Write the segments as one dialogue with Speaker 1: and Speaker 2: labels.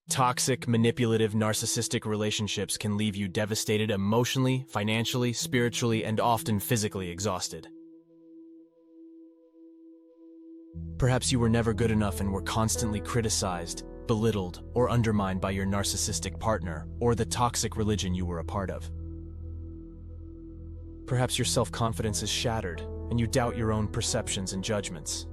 Speaker 1: Toxic, manipulative, narcissistic relationships can leave you devastated emotionally, financially, spiritually, and often physically exhausted. Perhaps you were never good enough and were constantly criticized, belittled, or undermined by your narcissistic partner or the toxic religion you were a part of. Perhaps your self-confidence is shattered and you doubt your own perceptions and judgments.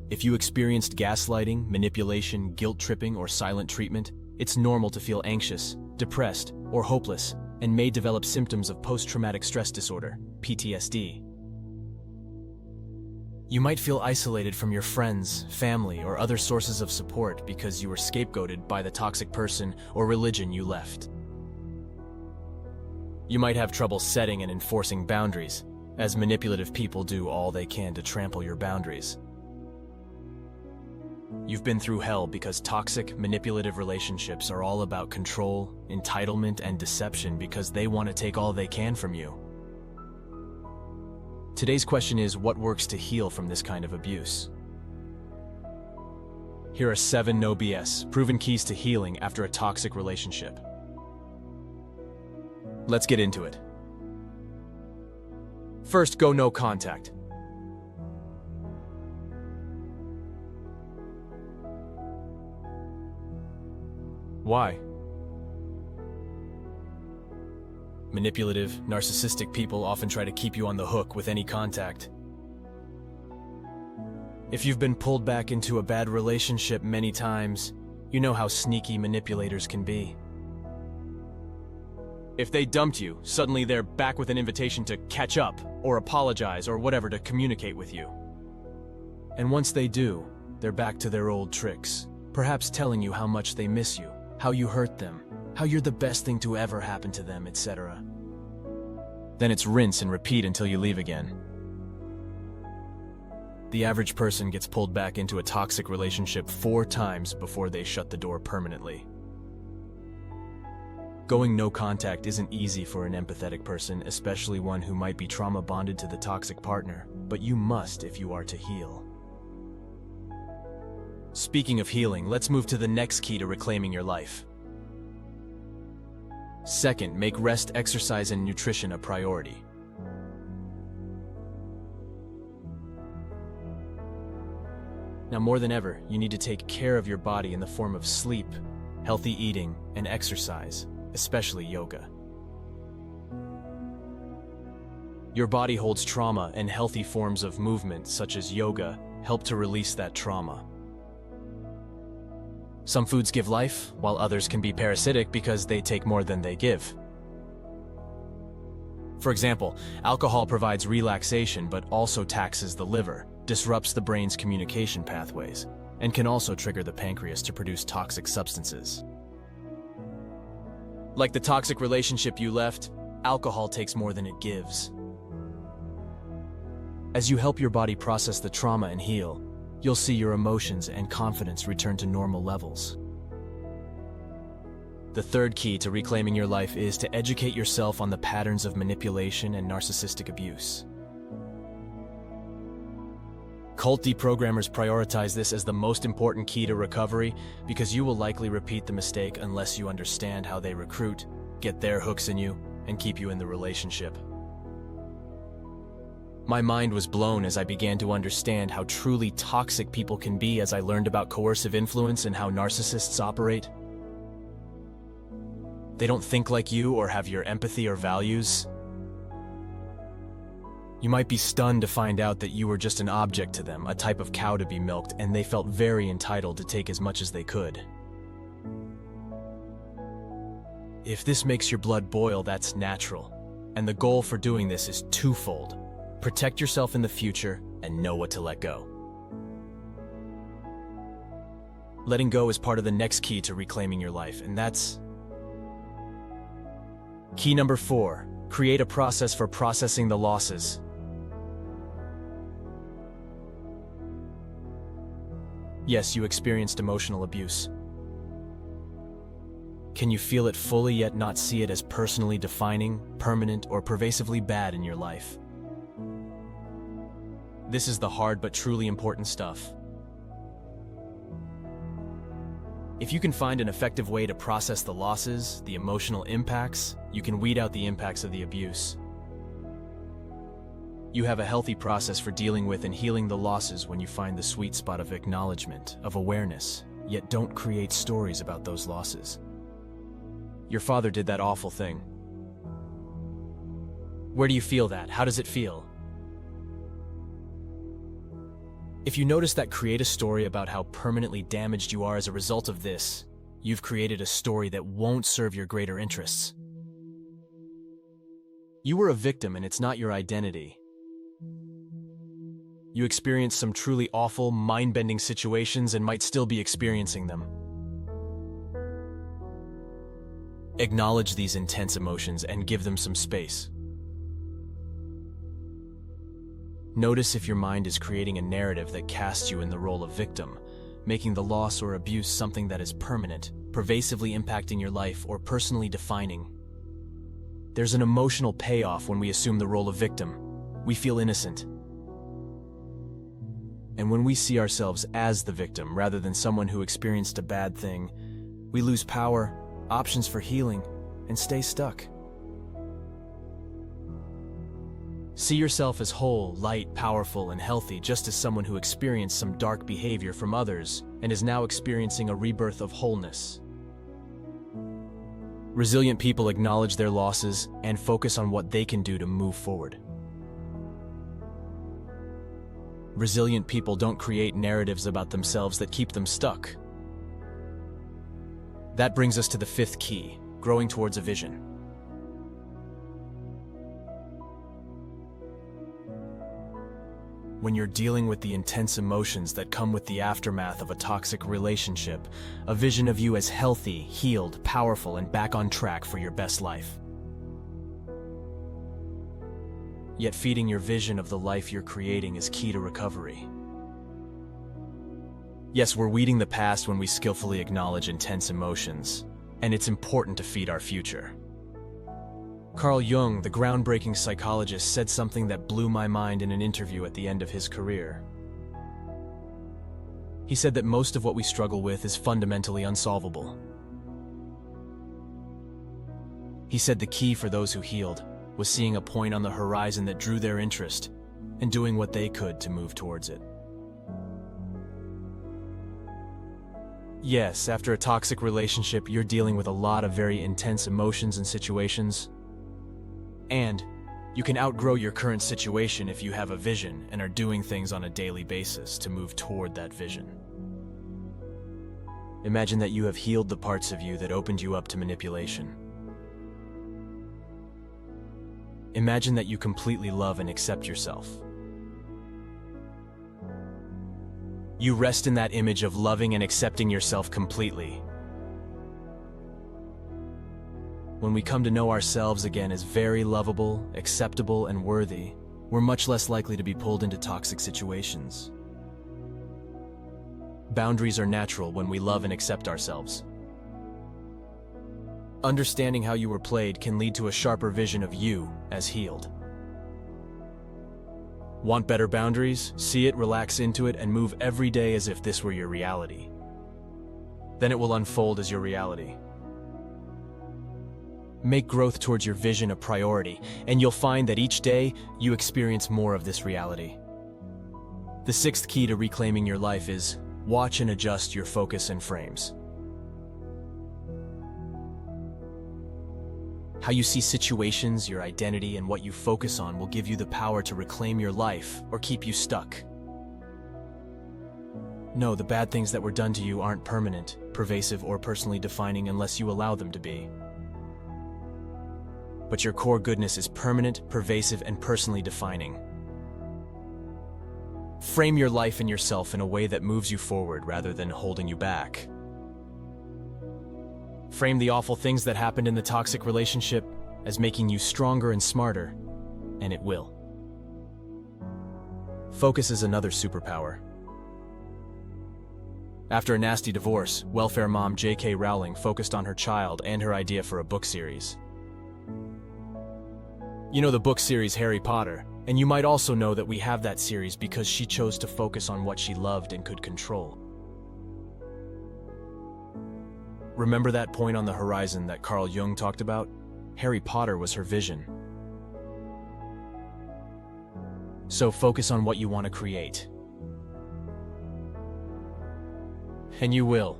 Speaker 1: If you experienced gaslighting, manipulation, guilt-tripping, or silent treatment, it's normal to feel anxious, depressed, or hopeless, and may develop symptoms of post-traumatic stress disorder, PTSD. You might feel isolated from your friends, family, or other sources of support because you were scapegoated by the toxic person or religion you left. You might have trouble setting and enforcing boundaries, as manipulative people do all they can to trample your boundaries. You've been through hell because toxic, manipulative relationships are all about control, entitlement, and deception because they want to take all they can from you. Today's question is, what works to heal from this kind of abuse? Here are 7 no BS, proven keys to healing after a toxic relationship. Let's get into it. First, go no contact. Why? Manipulative, narcissistic people often try to keep you on the hook with any contact. If you've been pulled back into a bad relationship many times, you know how sneaky manipulators can be. If they dumped you, suddenly they're back with an invitation to catch up, or apologize, or whatever to communicate with you. And once they do, they're back to their old tricks, perhaps telling you how much they miss you, how you hurt them, how you're the best thing to ever happen to them, etc. Then it's rinse and repeat until you leave again. The average person gets pulled back into a toxic relationship 4 times before they shut the door permanently. Going no contact isn't easy for an empathetic person, especially one who might be trauma bonded to the toxic partner, but you must if you are to heal. Speaking of healing, let's move to the next key to reclaiming your life. Second, make rest, exercise, and nutrition a priority. Now more than ever, you need to take care of your body in the form of sleep, healthy eating, and exercise, especially yoga. Your body holds trauma, and healthy forms of movement, such as yoga, help to release that trauma. Some foods give life, while others can be parasitic because they take more than they give. For example, alcohol provides relaxation but also taxes the liver, disrupts the brain's communication pathways, and can also trigger the pancreas to produce toxic substances. Like the toxic relationship you left, alcohol takes more than it gives. As you help your body process the trauma and heal, you'll see your emotions and confidence return to normal levels. The third key to reclaiming your life is to educate yourself on the patterns of manipulation and narcissistic abuse. Cult deprogrammers prioritize this as the most important key to recovery because you will likely repeat the mistake unless you understand how they recruit, get their hooks in you, and keep you in the relationship. My mind was blown as I began to understand how truly toxic people can be as I learned about coercive influence and how narcissists operate. They don't think like you or have your empathy or values. You might be stunned to find out that you were just an object to them, a type of cow to be milked, and they felt very entitled to take as much as they could. If this makes your blood boil, that's natural, and the goal for doing this is twofold. Protect yourself in the future and know what to let go. Letting go is part of the next key to reclaiming your life, and that's key number 4. Create a process for processing the losses. Yes, you experienced emotional abuse. Can you feel it fully yet not see it as personally defining, permanent, or pervasively bad in your life? This is the hard but truly important stuff. If you can find an effective way to process the losses, the emotional impacts, you can weed out the impacts of the abuse. You have a healthy process for dealing with and healing the losses when you find the sweet spot of acknowledgement, of awareness, yet don't create stories about those losses. Your father did that awful thing. Where do you feel that? How does it feel? If you notice that, create a story about how permanently damaged you are as a result of this. You've created a story that won't serve your greater interests. You were a victim and it's not your identity. You experienced some truly awful, mind-bending situations and might still be experiencing them. Acknowledge these intense emotions and give them some space. Notice if your mind is creating a narrative that casts you in the role of victim, making the loss or abuse something that is permanent, pervasively impacting your life, or personally defining. There's an emotional payoff when we assume the role of victim. We feel innocent. And when we see ourselves as the victim rather than someone who experienced a bad thing, we lose power, options for healing, and stay stuck. See yourself as whole, light, powerful, and healthy, just as someone who experienced some dark behavior from others and is now experiencing a rebirth of wholeness. Resilient people acknowledge their losses and focus on what they can do to move forward. Resilient people don't create narratives about themselves that keep them stuck. That brings us to the fifth key, growing towards a vision. When you're dealing with the intense emotions that come with the aftermath of a toxic relationship, a vision of you as healthy, healed, powerful, and back on track for your best life. Yet feeding your vision of the life you're creating is key to recovery. Yes, we're weeding the past when we skillfully acknowledge intense emotions, and it's important to feed our future. Carl Jung, the groundbreaking psychologist, said something that blew my mind in an interview at the end of his career. He said that most of what we struggle with is fundamentally unsolvable. He said the key for those who healed was seeing a point on the horizon that drew their interest and doing what they could to move towards it. Yes, after a toxic relationship, you're dealing with a lot of very intense emotions and situations. And you can outgrow your current situation if you have a vision and are doing things on a daily basis to move toward that vision. Imagine that you have healed the parts of you that opened you up to manipulation. Imagine that you completely love and accept yourself. You rest in that image of loving and accepting yourself completely. When we come to know ourselves again as very lovable, acceptable, and worthy, we're much less likely to be pulled into toxic situations. Boundaries are natural when we love and accept ourselves. Understanding how you were played can lead to a sharper vision of you as healed. Want better boundaries? See it, relax into it, and move every day as if this were your reality. Then it will unfold as your reality. Make growth towards your vision a priority, and you'll find that each day you experience more of this reality. The sixth key to reclaiming your life is watch and adjust your focus and frames. How you see situations, your identity, and what you focus on will give you the power to reclaim your life or keep you stuck. No, the bad things that were done to you aren't permanent, pervasive, or personally defining unless you allow them to be. But your core goodness is permanent, pervasive, and personally defining. Frame your life and yourself in a way that moves you forward rather than holding you back. Frame the awful things that happened in the toxic relationship as making you stronger and smarter, and it will. Focus is another superpower. After a nasty divorce, welfare mom J.K. Rowling focused on her child and her idea for a book series. You know the book series Harry Potter, and you might also know that we have that series because she chose to focus on what she loved and could control. Remember that point on the horizon that Carl Jung talked about? Harry Potter was her vision. So focus on what you want to create. And you will.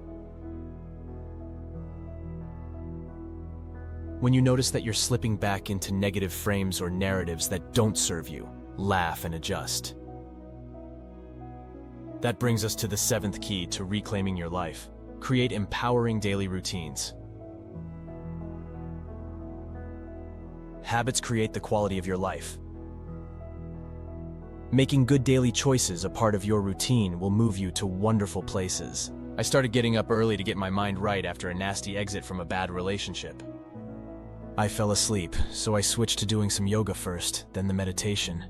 Speaker 1: When you notice that you're slipping back into negative frames or narratives that don't serve you, laugh and adjust. That brings us to the 7th key to reclaiming your life. Create empowering daily routines. Habits create the quality of your life. Making good daily choices a part of your routine will move you to wonderful places. I started getting up early to get my mind right after a nasty exit from a bad relationship. I fell asleep, so I switched to doing some yoga first, then the meditation.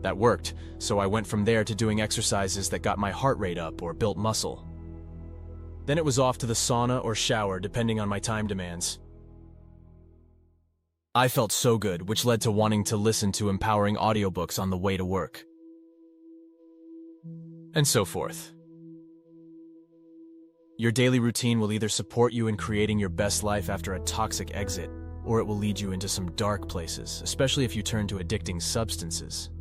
Speaker 1: That worked, so I went from there to doing exercises that got my heart rate up or built muscle. Then it was off to the sauna or shower, depending on my time demands. I felt so good, which led to wanting to listen to empowering audiobooks on the way to work. And so forth. Your daily routine will either support you in creating your best life after a toxic exit, or it will lead you into some dark places, especially if you turn to addicting substances.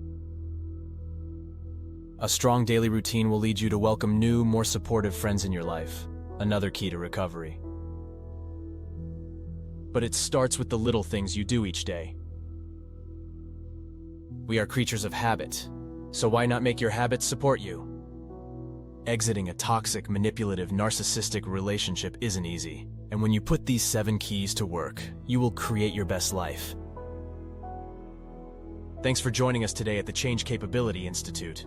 Speaker 1: A strong daily routine will lead you to welcome new, more supportive friends in your life, another key to recovery. But it starts with the little things you do each day. We are creatures of habit, so why not make your habits support you? Exiting a toxic, manipulative, narcissistic relationship isn't easy, and when you put these 7 keys to work, you will create your best life. Thanks for joining us today at the Change Capability Institute.